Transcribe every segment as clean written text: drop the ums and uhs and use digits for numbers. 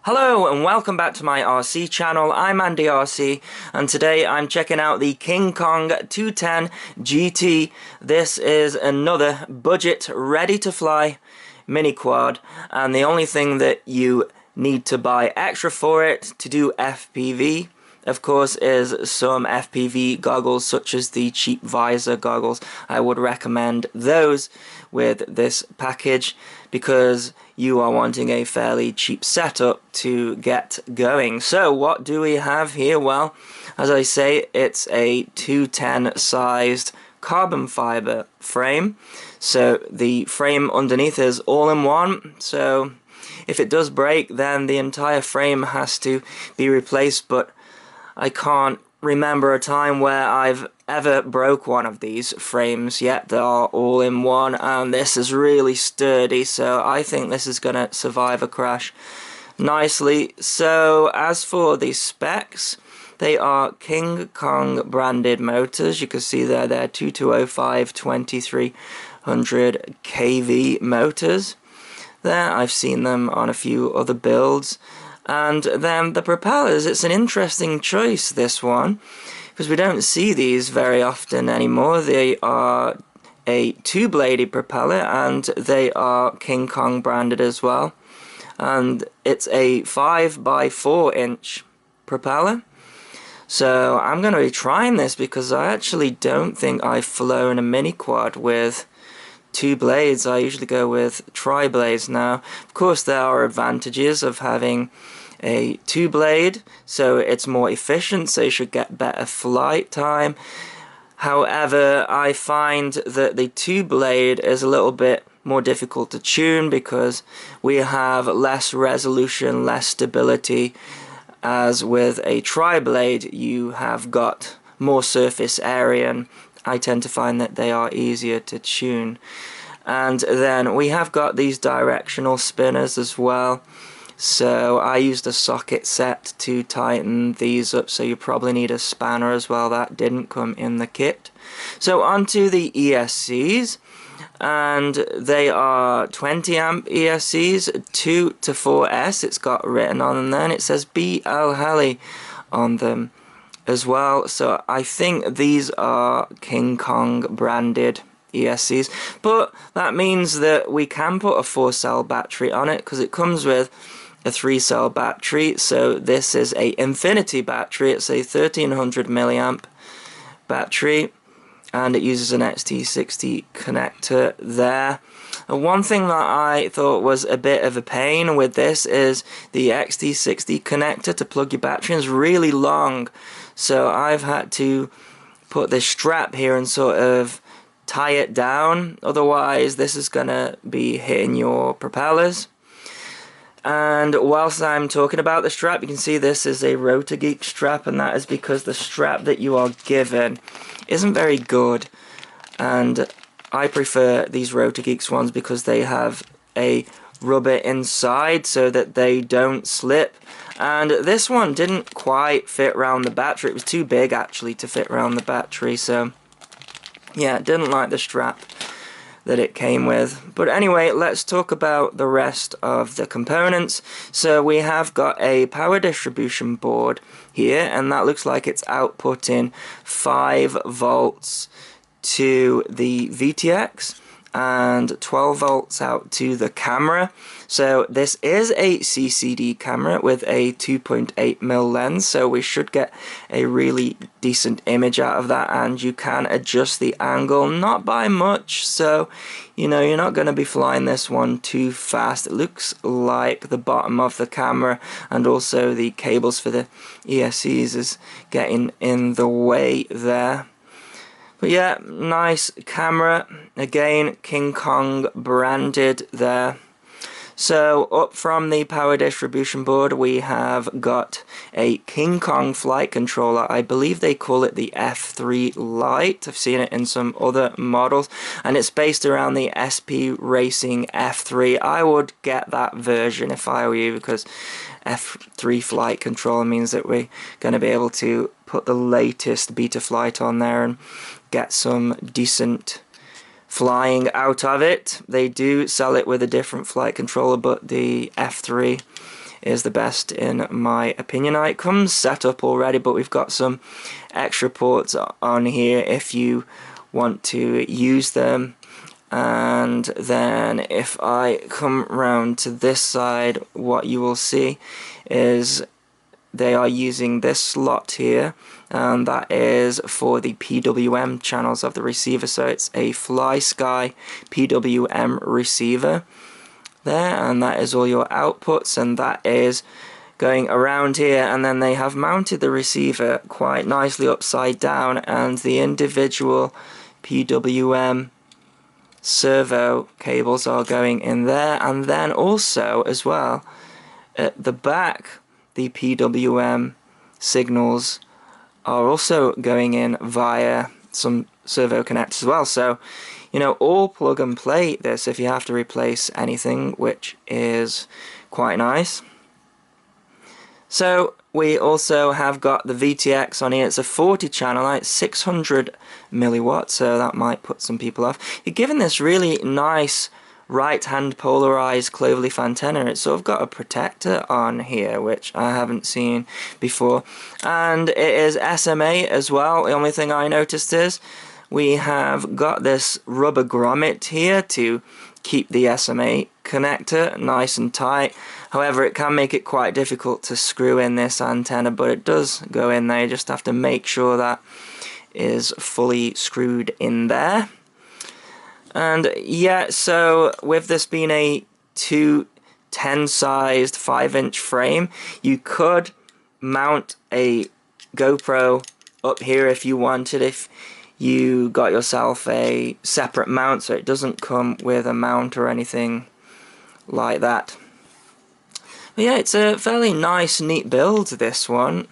Hello and welcome back to my RC channel. I'm AndyRC and today I'm checking out the KingKong 210 GT. This is another budget ready to fly mini quad, and the only thing that you need to buy extra for it to do FPV, of course, is some FPV goggles such as the cheap visor goggles. I would recommend those with this package because you are wanting a fairly cheap setup to get going. So what do we have here? Well, as I say, it's a 210 sized carbon fiber frame. So the frame underneath is all-in-one, so if it does break then the entire frame has to be replaced, but I can't remember a time where I've ever broke one of these frames yet. They are all in one, and this is really sturdy, so I think this is going to survive a crash nicely. So as for the specs, they are KingKong branded motors. You can see there they're 2205 2300 kV motors. There, I've seen them on a few other builds. And then the propellers, it's an interesting choice, this one, because we don't see these very often anymore. They are a two-bladed propeller and they are KingKong branded as well. And it's a 5x4 inch propeller. So I'm going to be trying this because I actually don't think I've flown a mini quad with two blades. I usually go with tri-blades now. Of course, there are advantages of having a two blade, so it's more efficient, so you should get better flight time. However, I find that the two blade is a little bit more difficult to tune because we have less resolution, less stability, as with a tri-blade you have got more surface area, and I tend to find that they are easier to tune. And then we have got these directional spinners as well, so I used a socket set to tighten these up, so you probably need a spanner as well. That didn't come in the kit. So onto the ESCs, and they are 20 amp ESCs, 2 to 4S, it's got written on them there, and it says BL Heli on them as well. So I think these are KingKong branded ESCs, but that means that we can put a 4-cell battery on it because it comes with a 3-cell battery. So this is a infinity battery. It's a 1300 milliamp battery, and it uses an XT60 connector there. And one thing that I thought was a bit of a pain with this is the XT60 connector to plug your battery is really long, so I've had to put this strap here and sort of tie it down, otherwise this is gonna be hitting your propellers. And whilst I'm talking about the strap, you can see this is a RotorGeek strap, and that is because the strap that you are given isn't very good, and I prefer these RotorGeeks ones because they have a rubber inside so that they don't slip. And this one didn't quite fit around the battery. It was too big actually to fit around the battery, so yeah, didn't like the strap that it came with. But anyway, let's talk about the rest of the components. So we have got a power distribution board here, and that looks like it's outputting 5 volts to the VTX and 12 volts out to the camera. So this is a CCD camera with a 2.8mm lens, so we should get a really decent image out of that, and you can adjust the angle, not by much, so you know you're not going to be flying this one too fast. It looks like the bottom of the camera and also the cables for the ESCs is getting in the way there. But yeah, nice camera. Again, KingKong branded there. So up from the power distribution board we have got a KingKong flight controller. I believe they call it the F3 Lite. I've seen it in some other models, and it's based around the SP Racing F3. I would get that version if I were you, because F3 flight controller means that we're going to be able to put the latest Betaflight on there and get some decent flying out of it. They do sell it with a different flight controller, but the F3 is the best in my opinion. Now, it comes set up already, but we've got some extra ports on here if you want to use them. And then if I come round to this side, what you will see is they are using this slot here, and that is for the PWM channels of the receiver. So it's a FlySky PWM receiver there, and that is all your outputs, and that is going around here. And then they have mounted the receiver quite nicely upside down, and the individual PWM servo cables are going in there. And then also as well at the back, the PWM signals are also going in via some servo connectors as well. So, you know, all plug and play this if you have to replace anything, which is quite nice. So we also have got the VTX on here. It's a 40 channel, it's 600 milliwatts, so that might put some people off. You're given this really nice right-hand polarized cloverleaf antenna. It's sort of got a protector on here, which I haven't seen before, and it is SMA as well. The only thing I noticed is we have got this rubber grommet here to keep the SMA connector nice and tight. However, it can make it quite difficult to screw in this antenna, but it does go in there. You just have to make sure that is fully screwed in there. And yeah, so with this being a 210 sized 5-inch frame, you could mount a GoPro up here if you wanted, if you got yourself a separate mount, so it doesn't come with a mount or anything like that. But yeah, it's a fairly nice, neat build, this one.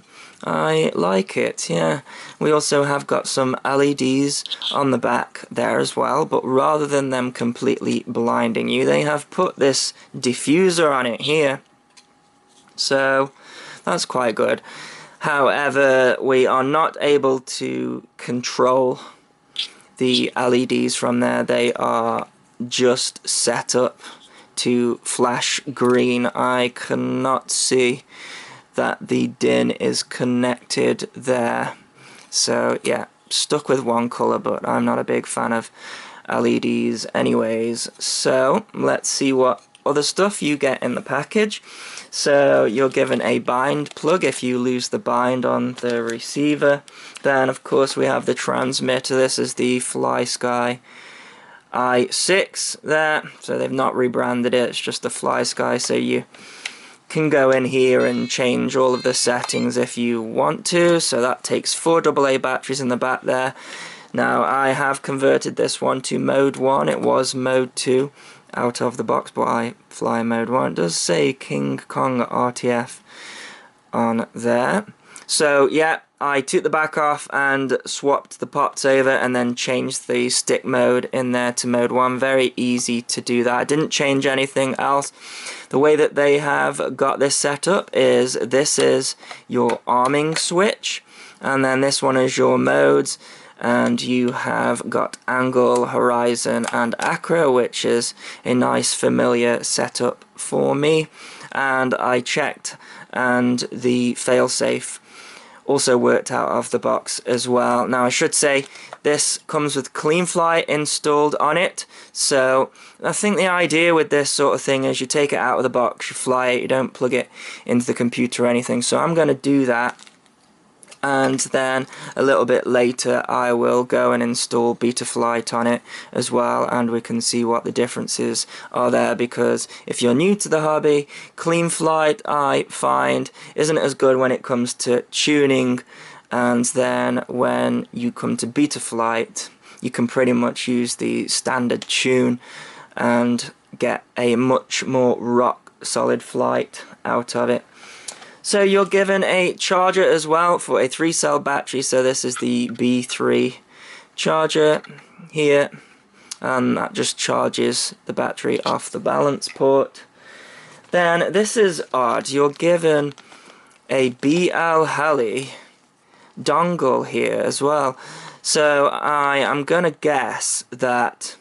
I like it, yeah. We also have got some LEDs on the back there as well, but rather than them completely blinding you, they have put this diffuser on it here. So that's quite good. However, we are not able to control the LEDs from there. They are just set up to flash green. I cannot see that the DIN is connected there. So yeah, stuck with one colour, but I'm not a big fan of LEDs anyways. So let's see what other stuff you get in the package. So you're given a bind plug if you lose the bind on the receiver. Then of course we have the transmitter. This is the FlySky i6 there. So they've not rebranded it, it's just the FlySky. So you can go in here and change all of the settings if you want to. So that takes 4 AA batteries in the back there. Now I have converted this one to mode 1. It was mode 2 out of the box, but I fly mode 1. It does say KingKong RTF on there. So yeah, I took the back off and swapped the pots over and then changed the stick mode in there to mode 1. Very easy to do that. I didn't change anything else. The way that they have got this set up is this is your arming switch, and then this one is your modes, and you have got angle, horizon and acro, which is a nice familiar setup for me. And I checked, and the failsafe also worked out of the box as well. Now I should say this comes with Cleanflight installed on it, so I think the idea with this sort of thing is you take it out of the box, you fly it, you don't plug it into the computer or anything. So I'm going to do that, and then a little bit later I will go and install Betaflight on it as well, and we can see what the differences are there, because if you're new to the hobby, Cleanflight I find isn't as good when it comes to tuning, and then when you come to Betaflight you can pretty much use the standard tune and get a much more rock solid flight out of it. So you're given a charger as well for a 3-cell battery. So this is the B3 charger here, and that just charges the battery off the balance port. Then this is odd, you're given a BL Heli dongle here as well. So I am gonna guess that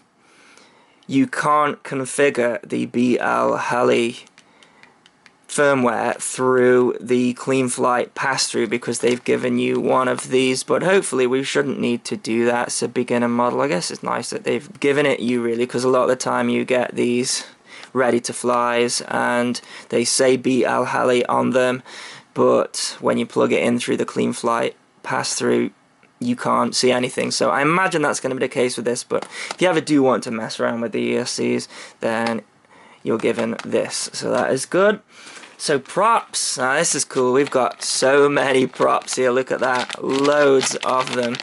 you can't configure the BL Heli firmware through the Cleanflight pass-through because they've given you one of these, but hopefully we shouldn't need to do that. It's a beginner model. I guess it's nice that they've given it you, really, because a lot of the time you get these ready to flies and they say Beat Al Hali on them, but when you plug it in through the Cleanflight pass-through you can't see anything. So I imagine that's going to be the case with this, but if you ever do want to mess around with the ESCs, then you're given this, so that is good. So props, now this is cool. We've got so many props here, look at that, loads of them.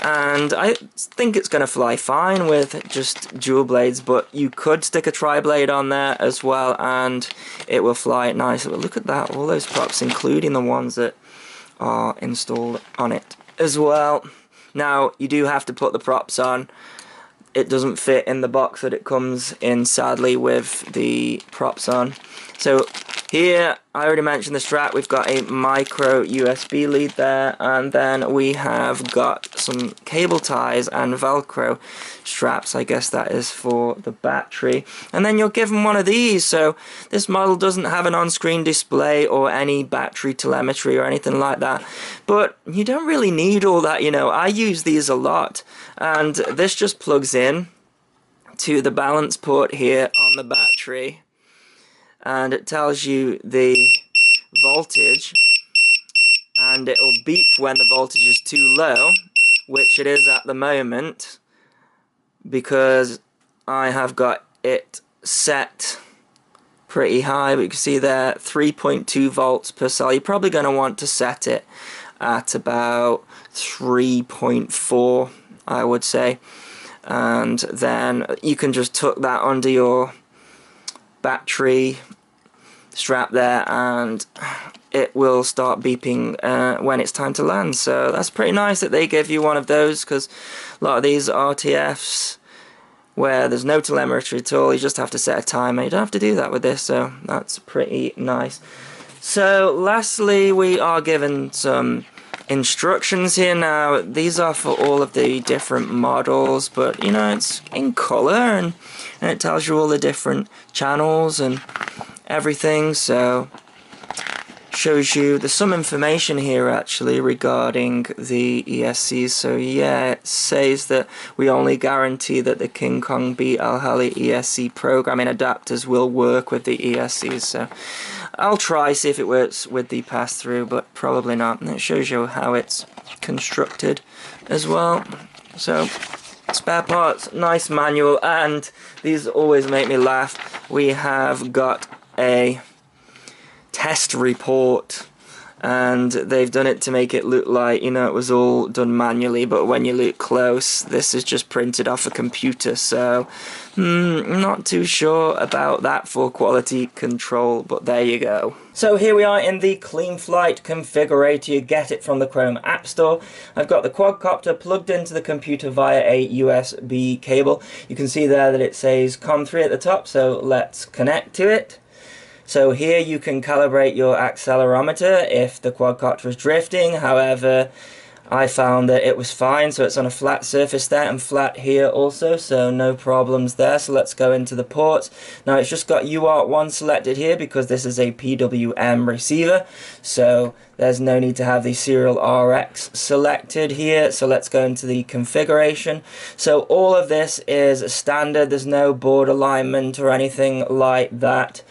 And I think it's going to fly fine with just dual blades, but you could stick a tri-blade on there as well and it will fly nice. But look at that, all those props, including the ones that are installed on it as well. Now, you do have to put the props on. It doesn't fit in the box that it comes in, sadly, with the props on. So here, I already mentioned the strap. We've got a micro USB lead there, and then we have got some cable ties and Velcro straps. I guess that is for the battery. And then you're given one of these. So this model doesn't have an on-screen display or any battery telemetry or anything like that. But you don't really need all that, you know. I use these a lot, and this just plugs in to the balance port here on the battery, and it tells you the voltage, and it'll beep when the voltage is too low, which it is at the moment because I have got it set pretty high. But you can see there 3.2 volts per cell. You're probably going to want to set it at about 3.4, I would say, and then you can just tuck that under your battery strap there and it will start beeping when it's time to land. So that's pretty nice that they give you one of those, because a lot of these RTFs where there's no telemetry at all, you just have to set a timer. You don't have to do that with this, so that's pretty nice. So lastly, we are given some instructions here. Now these are for all of the different models, but you know, it's in color and it tells you all the different channels and everything, so shows you there's some information here actually regarding the ESCs. So yeah, it says that we only guarantee that the KingKong Beat Al Hali ESC programming adapters will work with the ESCs. So I'll try, see if it works with the pass-through, but probably not. And it shows you how it's constructed as well. So spare parts, nice manual, and these always make me laugh. We have got a test report, and they've done it to make it look like, you know, it was all done manually, but when you look close, this is just printed off a computer. So I'm not too sure about that for quality control, but there you go. So here we are in the Cleanflight configurator. You get it from the Chrome App Store. I've got the quadcopter plugged into the computer via a USB cable. You can see there that it says COM3 at the top, so let's connect to it. So here you can calibrate your accelerometer if the quadcopter is drifting. However, I found that it was fine, so it's on a flat surface there and flat here also, so no problems there. So let's go into the ports. Now it's just got UART1 selected here because this is a PWM receiver, so there's no need to have the serial RX selected here. So let's go into the configuration. So all of this is standard, there's no board alignment or anything like that.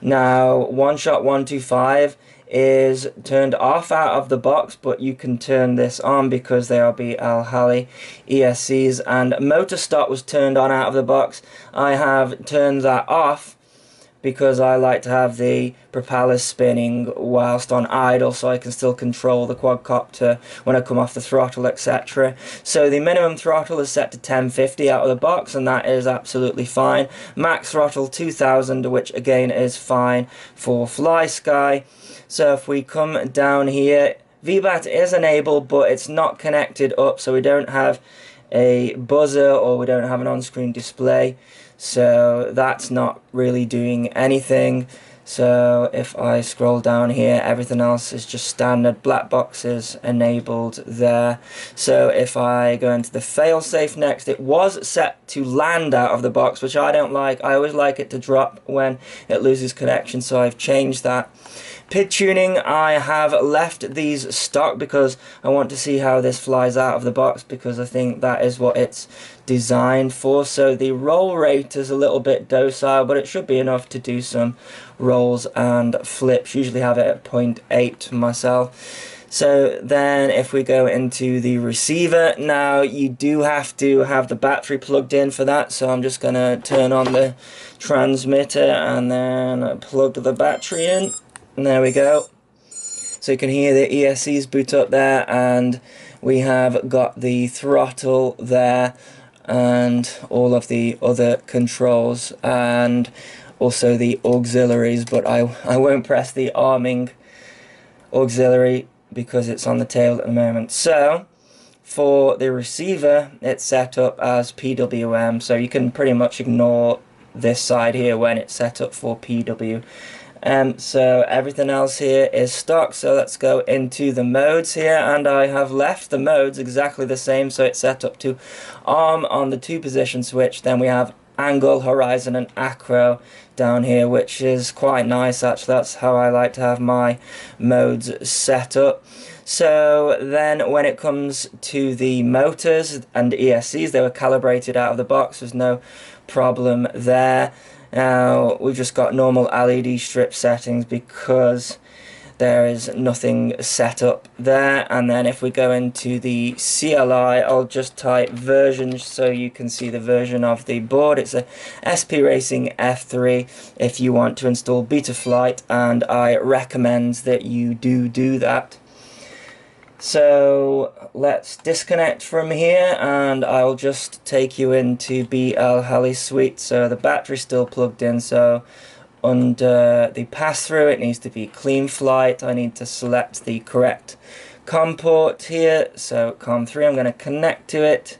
Now, One Shot 125 is turned off out of the box, but you can turn this on because they are Beat Al Hali ESCs, and motor stop was turned on out of the box. I have turned that off because I like to have the propellers spinning whilst on idle, so I can still control the quadcopter when I come off the throttle, etc. So the minimum throttle is set to 1050 out of the box, and that is absolutely fine. Max throttle 2000, which again is fine for FlySky. So if we come down here, VBAT is enabled, but it's not connected up, so we don't have a buzzer or we don't have an on-screen display. So that's not really doing anything. So if I scroll down here, everything else is just standard. Black boxes enabled there. So if I go into the failsafe next, it was set to land out of the box, which I don't like. I always like it to drop when it loses connection, so I've changed that. PID tuning, I have left these stock because I want to see how this flies out of the box, because I think that is what it's designed for. So the roll rate is a little bit docile, but it should be enough to do some rolls and flips. Usually have it at 0.8 myself. So then if we go into the receiver, now you do have to have the battery plugged in for that, so I'm just going to turn on the transmitter and then plug the battery in. And there we go. So you can hear the ESCs boot up there, and we have got the throttle there and all of the other controls and also the auxiliaries, but I won't press the arming auxiliary because it's on the tail at the moment. So for the receiver, it's set up as PWM, so you can pretty much ignore this side here when it's set up for PW. So everything else here is stock, so let's go into the modes here, and I have left the modes exactly the same, so it's set up to arm on the 2-position switch. Then we have angle, horizon and acro down here, which is quite nice actually. That's how I like to have my modes set up. So then when it comes to the motors and ESCs, they were calibrated out of the box, there's no problem there. Now we've just got normal LED strip settings because there is nothing set up there. And then if we go into the CLI, I'll just type version so you can see the version of the board. It's a SP Racing F3 if you want to install Betaflight, and I recommend that you do that. So let's disconnect from here, and I'll just take you into BL Heli Suite. So the battery's still plugged in, so under the pass-through it needs to be Cleanflight. I need to select the correct COM port here, so COM3, I'm going to connect to it,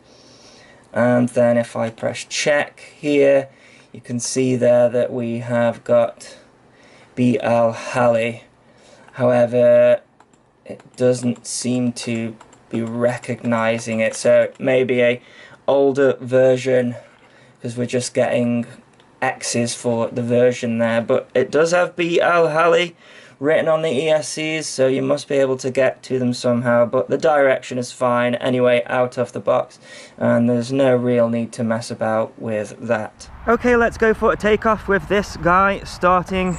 and then if I press check here, you can see there that we have got BL Heli. However, it doesn't seem to be recognizing it, so it may be a older version because we're just getting X's for the version there, but it does have BL Heli written on the ESCs, so you must be able to get to them somehow, but the direction is fine anyway out of the box, and there's no real need to mess about with that. Okay, let's go for a takeoff with this guy starting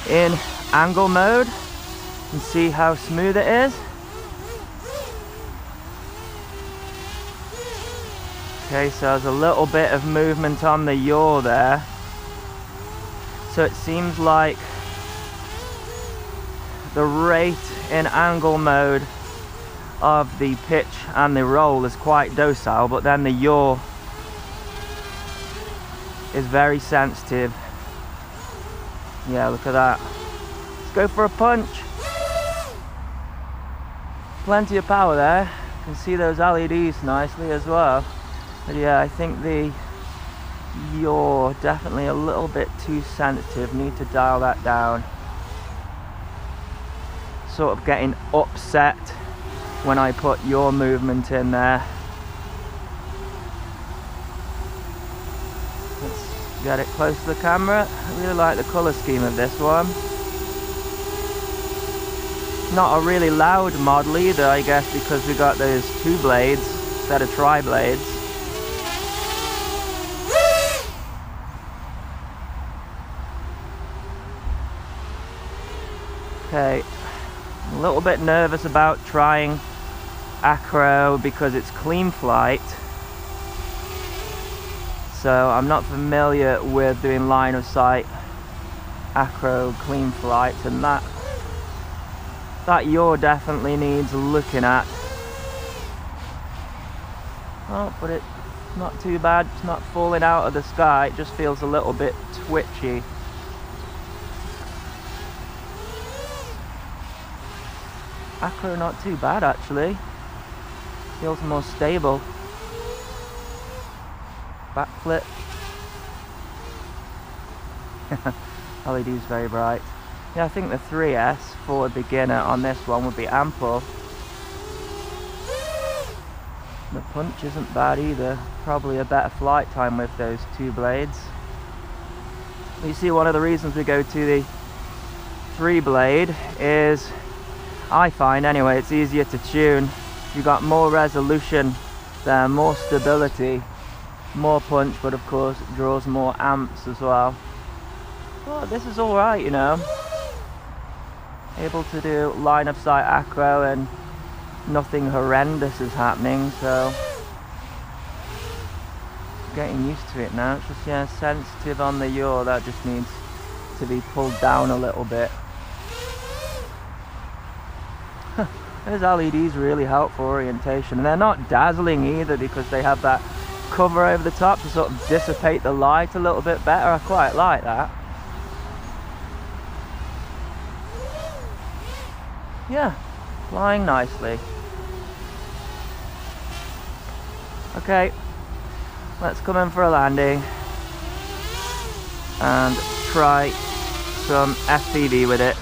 in angle mode and see how smooth it is. Okay, so there's a little bit of movement on the yaw there. So it seems like the rate in angle mode of the pitch and the roll is quite docile, but then the yaw is very sensitive. Yeah, look at that. Let's go for a punch. Plenty of power there. You can see those LEDs nicely as well. But yeah, I think the yaw definitely a little bit too sensitive. Need to dial that down. Sort of getting upset when I put yaw movement in there. Let's get it close to the camera. I really like the colour scheme of this one. Not a really loud model either, I guess, because we got those 2 blades instead of tri-blades. Okay, I'm a little bit nervous about trying acro because it's Cleanflight, so I'm not familiar with doing line of sight acro Cleanflight, and that yaw definitely needs looking at. Oh, but it's not too bad. It's not falling out of the sky. It just feels a little bit twitchy. Acro not too bad actually. Feels more stable. Backflip. LED's very bright. Yeah, I think the 3S for a beginner on this one would be ample. The punch isn't bad either. Probably a better flight time with those two blades. You see, one of the reasons we go to the 3-blade is, I find anyway, it's easier to tune. You've got more resolution there, more stability, more punch, but of course it draws more amps as well. But this is alright, you know. Able to do line of sight acro and nothing horrendous is happening, so getting used to it now. It's just, yeah, sensitive on the yaw, that just needs to be pulled down a little bit. Those LEDs really help for orientation, and they're not dazzling either because they have that cover over the top to sort of dissipate the light a little bit better. I quite like that. Yeah, flying nicely. Okay, let's come in for a landing and try some FPV with it.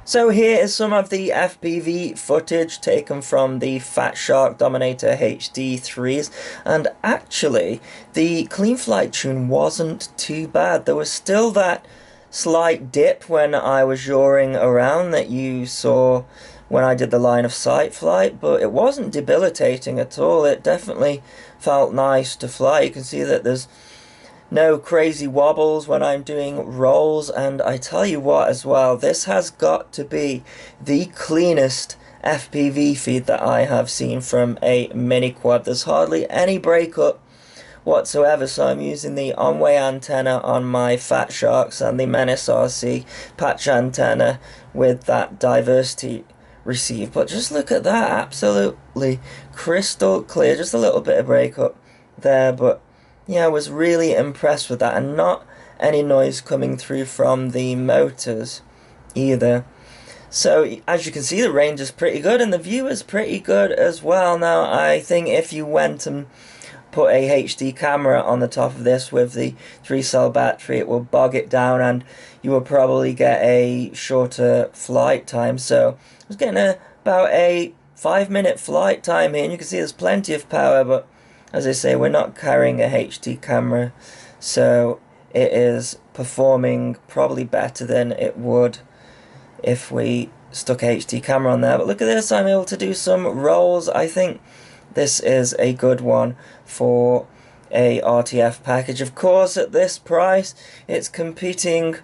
So here is some of the FPV footage taken from the Fat Shark Dominator HD3s, and actually the Cleanflight tune wasn't too bad. There was still that slight dip when I was yawing around that you saw when I did the line of sight flight, but it wasn't debilitating at all. It definitely felt nice to fly. You can see that there's no crazy wobbles when I'm doing rolls, and I tell you what as well, this has got to be the cleanest FPV feed that I have seen from a mini quad. There's hardly any breakup whatsoever, so I'm using the on-way antenna on my Fat Sharks and the Menace RC patch antenna with that diversity receive. But just look at that, absolutely crystal clear. Just a little bit of breakup there, but yeah, I was really impressed with that, and not any noise coming through from the motors either. So as you can see, the range is pretty good and the view is pretty good as well. Now I think if you went and put a HD camera on the top of this with the 3-cell battery, it will bog it down and you will probably get a shorter flight time. So I was getting about a 5-minute flight time here, and you can see there's plenty of power, but as I say, we're not carrying a HD camera, so it is performing probably better than it would if we stuck a HD camera on there. But look at this, I'm able to do some rolls. I think this is a good one for a RTF package. Of course, at this price, it's competing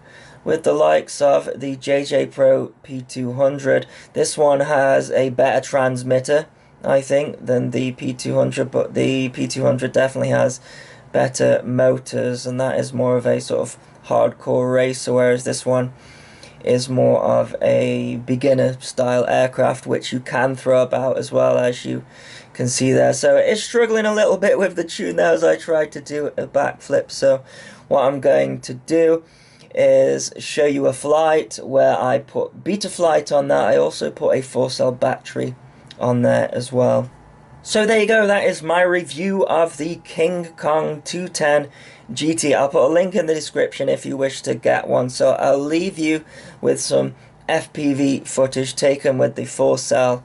with the likes of the JJ Pro P200. This one has a better transmitter, I think, than the P200, but the P200 definitely has better motors, and that is more of a sort of hardcore racer, whereas this one is more of a beginner style aircraft, which you can throw about as well, as you can see there. So it's struggling a little bit with the tune there as I tried to do a backflip. So what I'm going to do is show you a flight where I put Betaflight on that. I also put a 4-cell battery on there as well. So there you go, that is my review of the KingKong 210 GT. I'll put a link in the description if you wish to get one. So I'll leave you with some FPV footage taken with the 4-cell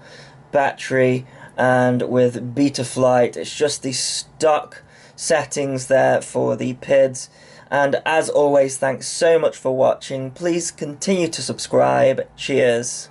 battery and with Betaflight. It's just the stock settings there for the PIDs. And as always, thanks so much for watching. Please continue to subscribe. Cheers.